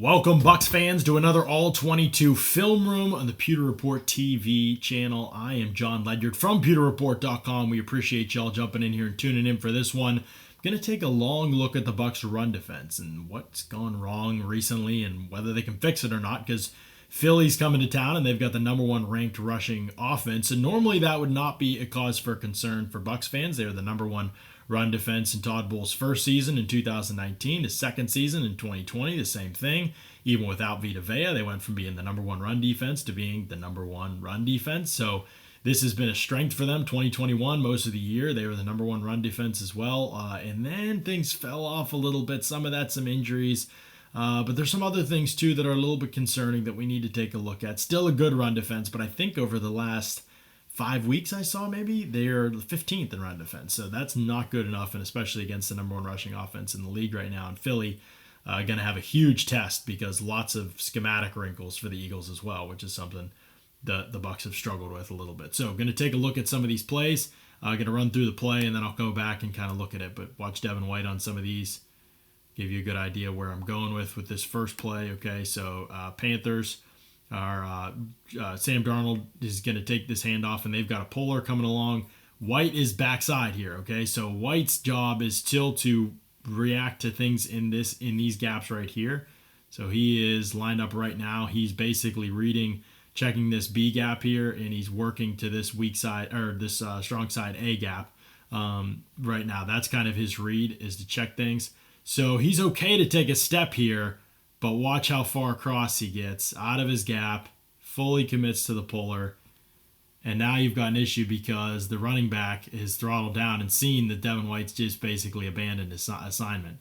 Welcome, Bucs fans, to another All-22 Film Room on the Pewter Report TV channel. I am Jon Ledyard from pewterreport.com. We appreciate y'all jumping in here and tuning in for this one. I'm going to take a long look at the Bucs' run defense and what's gone wrong recently and whether they can fix it or not, because Philly's coming to town and they've got the number one ranked rushing offense. And normally that would not be a cause for concern for Bucs fans. They're the number one run defense in Todd Bowles' first season in 2019, his second season in 2020, the same thing. Even without Vita Vea, they went from being the number one run defense to being the number one run defense. So this has been a strength for them. 2021, most of the year, they were the number one run defense as well. And then things fell off a little bit. Some of that, some injuries. But there's some other things, too, that are a little bit concerning that we need to take a look at. Still a good run defense, but I think over the last 5 weeks I saw maybe, they're 15th in run defense. So that's not good enough, and especially against the number one rushing offense in the league right now. And Philly going to have a huge test because lots of schematic wrinkles for the Eagles as well, which is something the Bucs have struggled with a little bit. So going to take a look at some of these plays. Going to run through the play, and then I'll go back and kind of look at it. But watch Devin White on some of these. Give you a good idea where I'm going with this first play. Okay, so Panthers are Sam Darnold is going to take this handoff, and they've got a puller coming along. White is backside here. Okay, so White's job is still to react to things in these gaps right here. So he is lined up right now. He's basically checking this B gap here, and he's working to this weak side or this strong side A gap right now. That's kind of his read, is to check things. So he's okay to take a step here, but watch how far across he gets out of his gap, fully commits to the puller, and now you've got an issue because the running back is throttled down and seen that Devin White's just basically abandoned his assignment.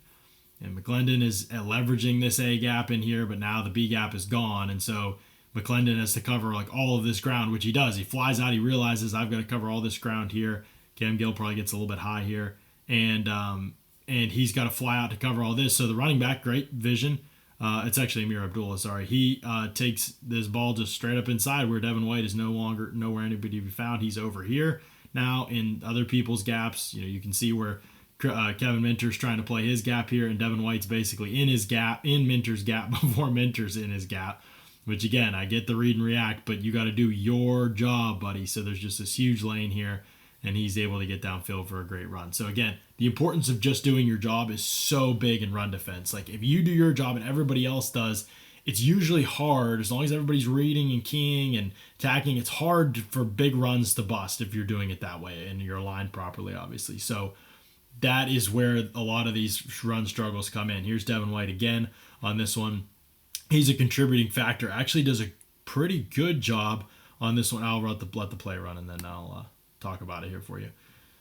And McClendon is leveraging this A gap in here, but now the B gap is gone, and so McClendon has to cover like all of this ground, which he does. He flies out, he realizes I've got to cover all this ground here. Cam Gill probably gets a little bit high here, and he's got to fly out to cover all this. So the running back, great vision. It's actually Amir Abdullah, sorry. He takes this ball just straight up inside where Devin White is nowhere anybody to be found. He's over here now in other people's gaps. You can see where Kevin Minter's trying to play his gap here, and Devin White's basically in his gap, in Minter's gap before Minter's in his gap. Which again, I get the read and react, but you got to do your job, buddy. So there's just this huge lane here, and he's able to get downfield for a great run. So again, the importance of just doing your job is so big in run defense. Like if you do your job and everybody else does, it's usually hard. As long as everybody's reading and keying and attacking, it's hard for big runs to bust if you're doing it that way and you're aligned properly, obviously. So that is where a lot of these run struggles come in. Here's Devin White again on this one. He's a contributing factor. Actually does a pretty good job on this one. I'll let the play run, and then I'll talk about it here for you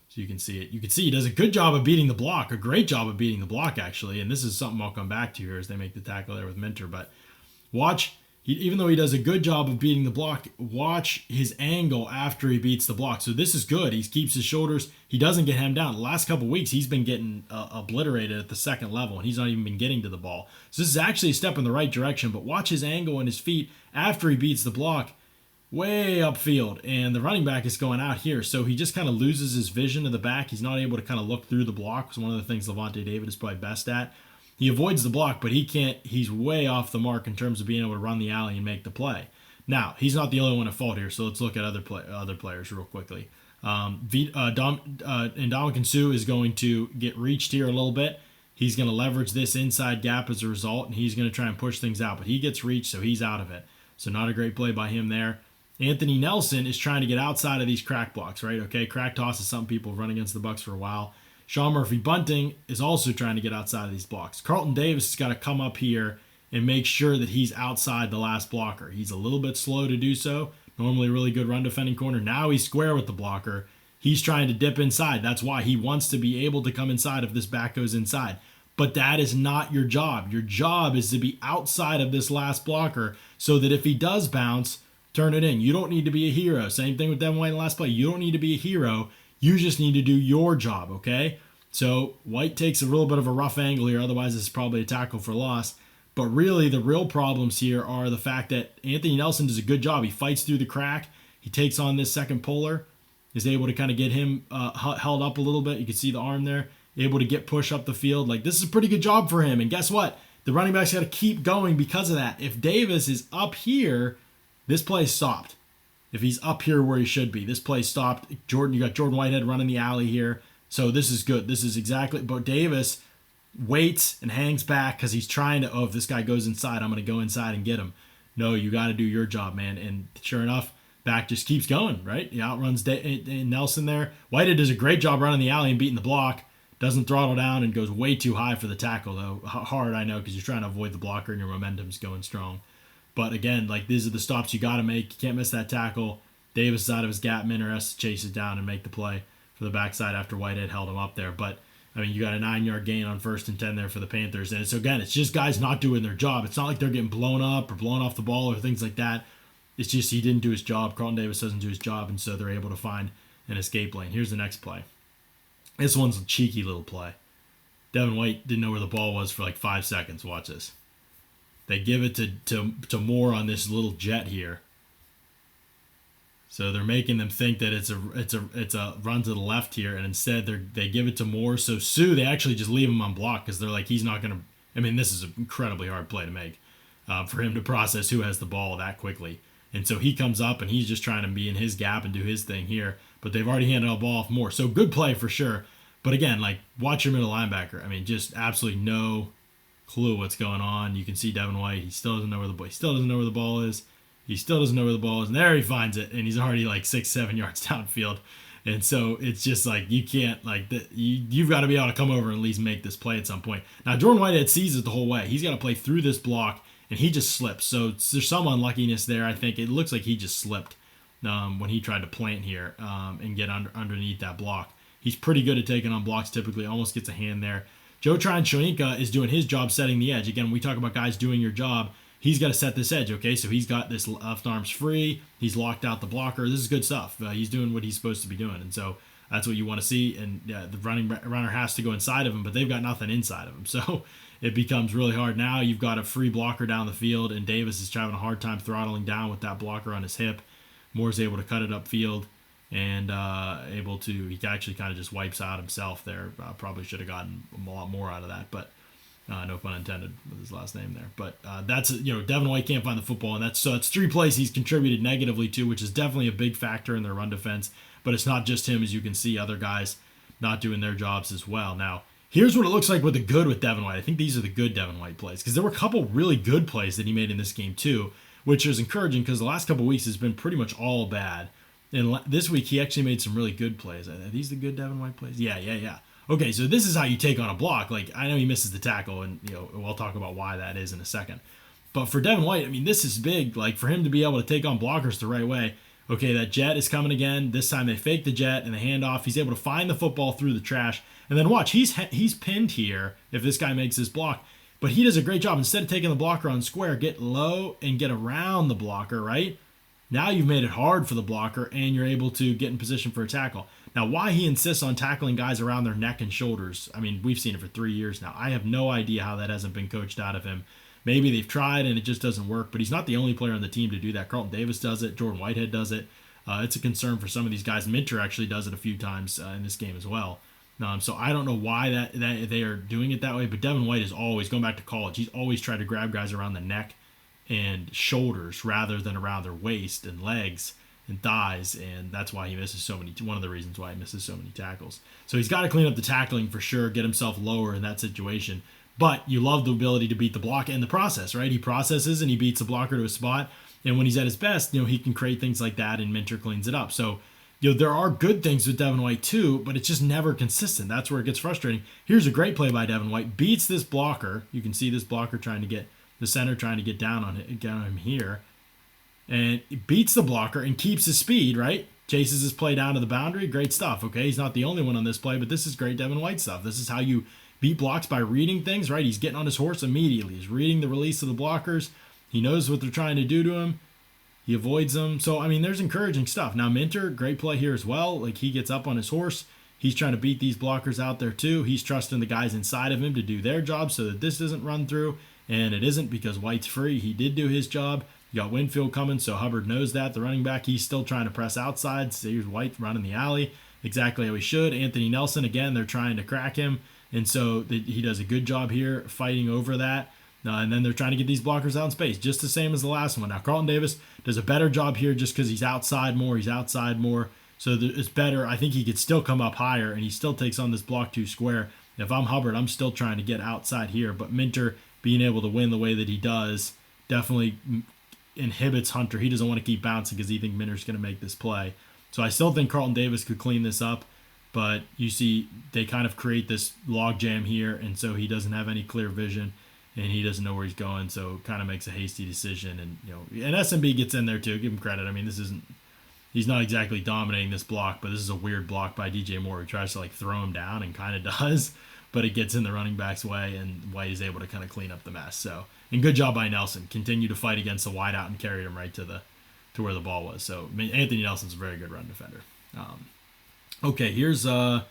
so you can see it. You can see he does a good job of beating the block, a great job of beating the block, actually. And this is something I'll come back to here as they make the tackle there with Minter. But watch, even though he does a good job of beating the block, watch his angle after he beats the block. So this is good. He keeps his shoulders. He doesn't get hemmed down. The last couple weeks, he's been getting obliterated at the second level, and he's not even been getting to the ball. So this is actually a step in the right direction, but watch his angle and his feet after he beats the block way upfield, and the running back is going out here. So he just kind of loses his vision of the back. He's not able to kind of look through the block. It's one of the things Levante David is probably best at. He avoids the block, but he can't. He's way off the mark in terms of being able to run the alley and make the play. Now, he's not the only one at fault here, so let's look at other players real quickly. Ndamukong Suh is going to get reached here a little bit. He's going to leverage this inside gap as a result, and he's going to try and push things out, but he gets reached, so he's out of it. So not a great play by him there. Anthony Nelson is trying to get outside of these crack blocks, right? Okay, crack toss is something people run against the Bucs for a while. Sean Murphy-Bunting is also trying to get outside of these blocks. Carlton Davis has got to come up here and make sure that he's outside the last blocker. He's a little bit slow to do so. Normally a really good run defending corner. Now he's square with the blocker. He's trying to dip inside. That's why he wants to be able to come inside if this back goes inside. But that is not your job. Your job is to be outside of this last blocker so that if he does bounce, turn it in. You don't need to be a hero. Same thing with Devin White in the last play. You don't need to be a hero. You just need to do your job, okay? So White takes a little bit of a rough angle here. Otherwise, this is probably a tackle for loss. But really, the real problems here are the fact that Anthony Nelson does a good job. He fights through the crack. He takes on this second puller. Is able to kind of get him held up a little bit. You can see the arm there. Able to get push up the field. Like, this is a pretty good job for him. And guess what? The running back's got to keep going because of that. If Davis is up here, this play stopped. If he's up here where he should be, this play stopped. You got Jordan Whitehead running the alley here. So this is good. This is exactly, but Davis waits and hangs back because he's trying to, if this guy goes inside, I'm going to go inside and get him. No, you got to do your job, man. And sure enough, back just keeps going, right? He outruns Nelson there. Whitehead does a great job running the alley and beating the block. Doesn't throttle down and goes way too high for the tackle, though. Hard, I know, because you're trying to avoid the blocker and your momentum's going strong. But again, like, these are the stops you got to make. You can't miss that tackle. Davis is out of his gap. Minter has to chase it down and make the play for the backside after Whitehead held him up there. But, I mean, you got a 9-yard gain on 1st and 10 there for the Panthers. And so, again, it's just guys not doing their job. It's not like they're getting blown up or blown off the ball or things like that. It's just he didn't do his job. Carlton Davis doesn't do his job, and so they're able to find an escape lane. Here's the next play. This one's a cheeky little play. Devin White didn't know where the ball was for like 5 seconds. Watch this. They give it to Moore on this little jet here. So they're making them think that it's a run to the left here, and instead they give it to Moore. So Sue, they actually just leave him on block because they're like, he's not going to. I mean, this is an incredibly hard play to make for him to process who has the ball that quickly. And so he comes up and he's just trying to be in his gap and do his thing here. But they've already handed the ball off Moore. So good play for sure. But again, like, watch your middle linebacker. I mean, just absolutely no clue what's going on. You can see Devin White. He still doesn't know where the ball. He still doesn't know where the ball is. He still doesn't know where the ball is. And there he finds it. And he's already like 6-7 yards downfield. And so it's just like, you can't, like, you've got to be able to come over and at least make this play at some point. Now, Jordan Whitehead sees it the whole way. He's got to play through this block. And he just slips. So there's some unluckiness there. I think it looks like he just slipped when he tried to plant here and get underneath that block. He's pretty good at taking on blocks typically. Almost gets a hand there. Joe Tryon-Shoyinka is doing his job setting the edge. Again, we talk about guys doing your job. He's got to set this edge, okay? So he's got this left arm's free. He's locked out the blocker. This is good stuff. He's doing what he's supposed to be doing. And so that's what you want to see. And the runner has to go inside of him, but they've got nothing inside of him. So it becomes really hard. Now you've got a free blocker down the field, and Davis is having a hard time throttling down with that blocker on his hip. Moore's able to cut it upfield and he actually kind of just wipes out himself there. Probably should have gotten a lot more out of that, but no pun intended with his last name there. But that's, Devin White can't find the football, and that's 3 plays he's contributed negatively to, which is definitely a big factor in their run defense. But it's not just him, as you can see, other guys not doing their jobs as well. Now, here's what it looks like with Devin White. I think these are the good Devin White plays, because there were a couple really good plays that he made in this game too, which is encouraging because the last couple weeks has been pretty much all bad. And this week he actually made some really good plays. Are these the good Devin White plays? Yeah. Okay, so this is how you take on a block. Like, I know he misses the tackle, and we'll talk about why that is in a second. But for Devin White, I mean, this is big. Like, for him to be able to take on blockers the right way. Okay, that jet is coming again. This time they fake the jet and the handoff. He's able to find the football through the trash. And then watch, he's pinned here if this guy makes this block. But he does a great job. Instead of taking the blocker on square, get low and get around the blocker, right? Now you've made it hard for the blocker, and you're able to get in position for a tackle. Now, why he insists on tackling guys around their neck and shoulders, I mean, we've seen it for 3 years now. I have no idea how that hasn't been coached out of him. Maybe they've tried and it just doesn't work, but he's not the only player on the team to do that. Carlton Davis does it. Jordan Whitehead does it. It's a concern for some of these guys. Minter actually does it a few times in this game as well. So I don't know why that they are doing it that way, but Devin White is always, going back to college, he's always tried to grab guys around the neck and shoulders rather than around their waist and legs and thighs, and that's why he misses so many. One of the reasons why he misses so many tackles. So he's got to clean up the tackling for sure, get himself lower in that situation. But you love the ability to beat the block and the process, right? He processes and he beats the blocker to a spot, and when he's at his best, he can create things like that, and Minter cleans it up. So there are good things with Devin White too, but it's just never consistent. That's where it gets frustrating. Here's a great play by Devin White. Beats this blocker. You can see this blocker trying to get the center trying to get down on him here. And he beats the blocker and keeps his speed, right? Chases his play down to the boundary. Great stuff, okay? He's not the only one on this play, but this is great Devin White stuff. This is how you beat blocks, by reading things, right? He's getting on his horse immediately. He's reading the release of the blockers. He knows what they're trying to do to him. He avoids them. So, I mean, there's encouraging stuff. Now, Minter, great play here as well. Like, he gets up on his horse. He's trying to beat these blockers out there too. He's trusting the guys inside of him to do their job so that this doesn't run through. And it isn't, because White's free. He did do his job. You got Winfield coming, so Hubbard knows that. The running back, he's still trying to press outside. So here's White running the alley exactly how he should. Anthony Nelson, again, they're trying to crack him. And so he does a good job here fighting over that. And then they're trying to get these blockers out in space, just the same as the last one. Now, Carlton Davis does a better job here just because he's outside more. So it's better. I think he could still come up higher, and he still takes on this block 2 square. If I'm Hubbard, I'm still trying to get outside here. But Minter being able to win the way that he does definitely inhibits Hunter. He doesn't want to keep bouncing because he thinks Minter's going to make this play. So I still think Carlton Davis could clean this up. But you see they kind of create this log jam here, and so he doesn't have any clear vision, and he doesn't know where he's going, so kind of makes a hasty decision. And SMB gets in there too. Give him credit. I mean, he's not exactly dominating this block, but this is a weird block by DJ Moore, who tries to throw him down and kind of does, but it gets in the running back's way, and White is able to kind of clean up the mess. So, and good job by Nelson. Continue to fight against the wideout and carried him right to where the ball was. So Anthony Nelson's a very good run defender. Okay, here's I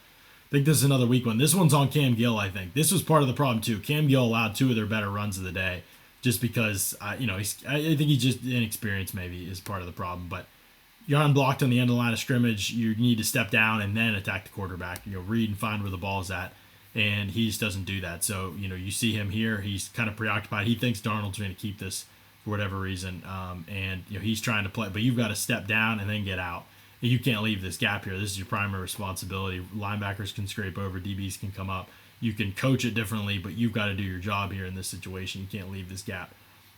think this is another weak one. This one's on Cam Gill, I think. This was part of the problem too. Cam Gill allowed 2 of their better runs of the day just because I think he's just inexperienced maybe is part of the problem. But you're unblocked on the end of the line of scrimmage. You need to step down and then attack the quarterback. Read and find where the ball's at. And he just doesn't do that. So, you see him here. He's kind of preoccupied. He thinks Darnold's going to keep this for whatever reason. And he's trying to play. But you've got to step down and then get out. You can't leave this gap here. This is your primary responsibility. Linebackers can scrape over. DBs can come up. You can coach it differently, but you've got to do your job here in this situation. You can't leave this gap,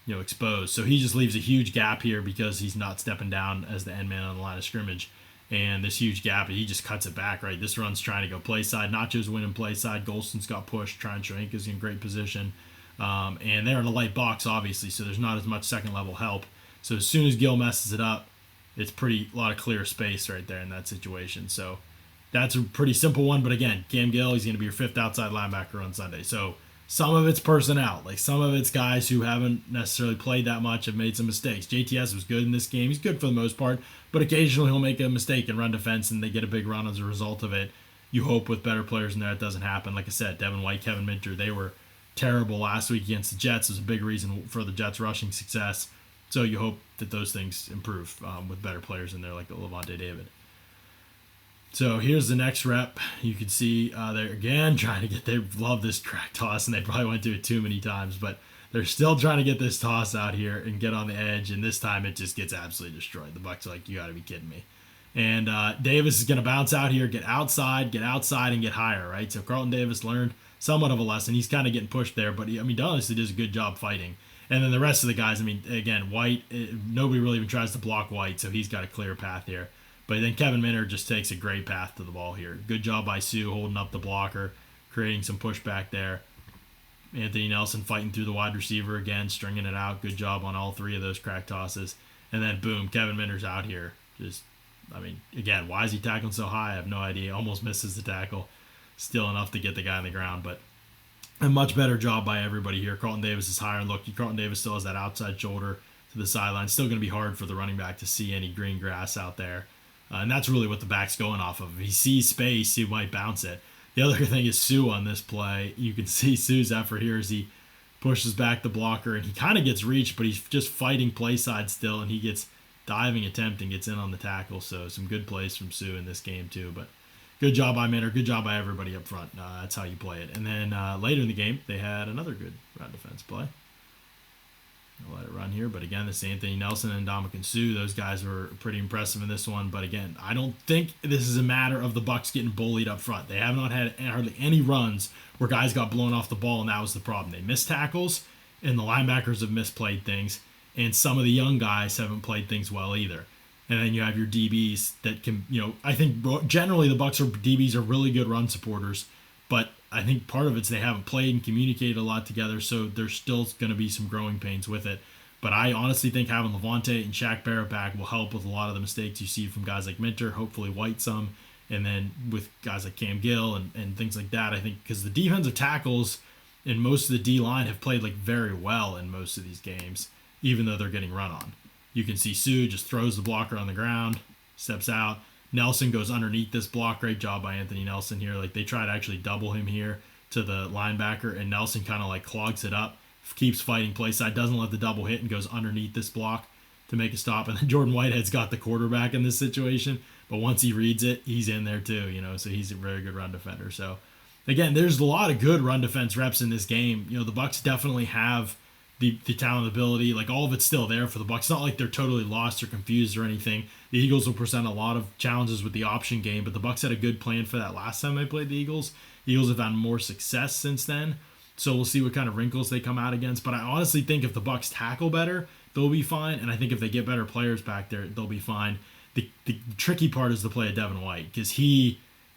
exposed. So he just leaves a huge gap here because he's not stepping down as the end man on the line of scrimmage. And this huge gap, he just cuts it back, right? This run's trying to go play side. Nacho's winning play side. Golston's got pushed. Tryon Shoyinka's in great position. And they're in a light box, obviously, so there's not as much second-level help. So as soon as Gill messes it up, it's a lot of clear space right there in that situation. So that's a pretty simple one. But again, Cam Gill, he's going to be your 5th outside linebacker on Sunday. So some of it's personnel. Some of it's guys who haven't necessarily played that much, have made some mistakes. JTS was good in this game. He's good for the most part. But occasionally he'll make a mistake in run defense, and they get a big run as a result of it. You hope with better players in there it doesn't happen. Like I said, Devin White, Kevin Minter, they were terrible last week against the Jets. It was a big reason for the Jets' rushing success. So you hope that those things improve with better players in there like Levante David. So here's the next rep. You can see they're again trying to they love this crack toss, and they probably went to it too many times, but they're still trying to get this toss out here and get on the edge, and this time it just gets absolutely destroyed. The Bucs are like, you got to be kidding me. And Davis is going to bounce out here, get outside, and get higher, right? So Carlton Davis learned somewhat of a lesson. He's kind of getting pushed there, but he honestly does a good job fighting. And then the rest of the guys, again, White, nobody really even tries to block White, so he's got a clear path here. But then Kevin Minter just takes a great path to the ball here. Good job by Sue holding up the blocker, creating some pushback there. Anthony Nelson fighting through the wide receiver again, stringing it out. Good job on all 3 of those crack tosses. And then, boom, Kevin Minter's out here. Again, why is he tackling so high? I have no idea. Almost misses the tackle. Still enough to get the guy on the ground, but a much better job by everybody here. Carlton Davis is higher. Look, Carlton Davis still has that outside shoulder to the sideline. Still going to be hard for the running back to see any green grass out there. And that's really what the back's going off of. If he sees space, he might bounce it. The other thing is Sue on this play. You can see Sue's effort here as he pushes back the blocker, and he kind of gets reached, but he's just fighting play side still, and he gets diving attempt and gets in on the tackle. So some good plays from Sue in this game too. But good job by Minter. Good job by everybody up front. That's how you play it. And then later in the game, they had another good run defense play. I'll let it run here. But again, this is Anthony Nelson and Ndamukong Suh. Those guys were pretty impressive in this one. But again, I don't think this is a matter of the Bucs getting bullied up front. They have not had hardly any runs where guys got blown off the ball, and that was the problem. They missed tackles, and the linebackers have misplayed things. And some of the young guys haven't played things well either. And then you have your DBs that can, I think generally the Bucs DBs are really good run supporters, but I think part of it's they haven't played and communicated a lot together, so there's still going to be some growing pains with it. But I honestly think having Levante and Shaq Barrett back will help with a lot of the mistakes you see from guys like Minter, hopefully White some, and then with guys like Cam Gill and things like that. I think because the defensive tackles in most of the D-line have played very well in most of these games, even though they're getting run on. You can see Sue just throws the blocker on the ground, steps out. Nelson goes underneath this block. Great job by Anthony Nelson here. They try to actually double him here to the linebacker, and Nelson kind of clogs it up, keeps fighting play side, doesn't let the double hit, and goes underneath this block to make a stop. And then Jordan Whitehead's got the quarterback in this situation, but once he reads it, he's in there too, so he's a very good run defender. So again, there's a lot of good run defense reps in this game. The Bucs definitely have the talent, ability, like all of it's still there for the Bucs. It's not like they're totally lost or confused or anything. The Eagles will present a lot of challenges with the option game, but the Bucs had a good plan for that last time they played the Eagles. The Eagles have had more success since then, so we'll see what kind of wrinkles they come out against. But I honestly think if the Bucs tackle better, they'll be fine, and I think if they get better players back there, they'll be fine. The tricky part is to play a Devin White, because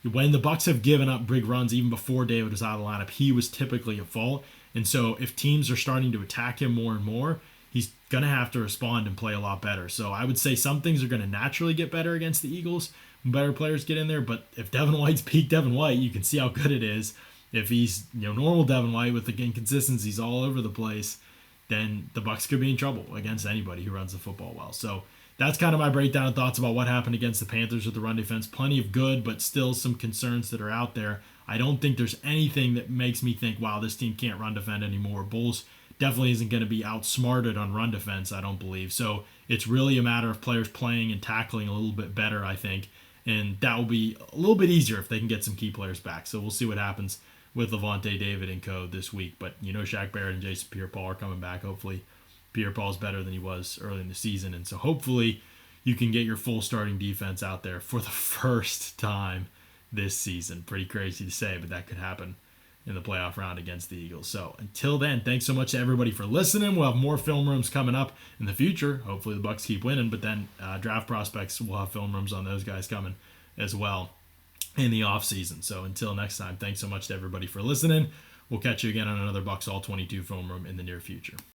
when the Bucs have given up big runs even before David was out of the lineup, he was typically at fault. And so if teams are starting to attack him more and more, he's going to have to respond and play a lot better. So I would say some things are going to naturally get better against the Eagles when better players get in there. But if Devin White's peak Devin White, you can see how good it is. If he's normal Devin White with the inconsistencies all over the place, then the Bucs could be in trouble against anybody who runs the football well. So that's kind of my breakdown and thoughts about what happened against the Panthers with the run defense. Plenty of good, but still some concerns that are out there. I don't think there's anything that makes me think, wow, this team can't run defend anymore. Bulls definitely isn't going to be outsmarted on run defense, I don't believe. So it's really a matter of players playing and tackling a little bit better, I think. And that will be a little bit easier if they can get some key players back. So we'll see what happens with Levante David and co this week. But Shaq Barrett and Jason Pierre-Paul are coming back. Hopefully Pierre-Paul's better than he was early in the season. And so hopefully you can get your full starting defense out there for the first time this season. Pretty crazy to say, but that could happen in the playoff round against the Eagles. So until then, thanks so much to everybody for listening. We'll have more film rooms coming up in the future. Hopefully the Bucs keep winning, but then draft prospects, we'll have film rooms on those guys coming as well in the offseason. So until next time, thanks so much to everybody for listening. We'll catch you again on another Bucs All 22 film room in the near future.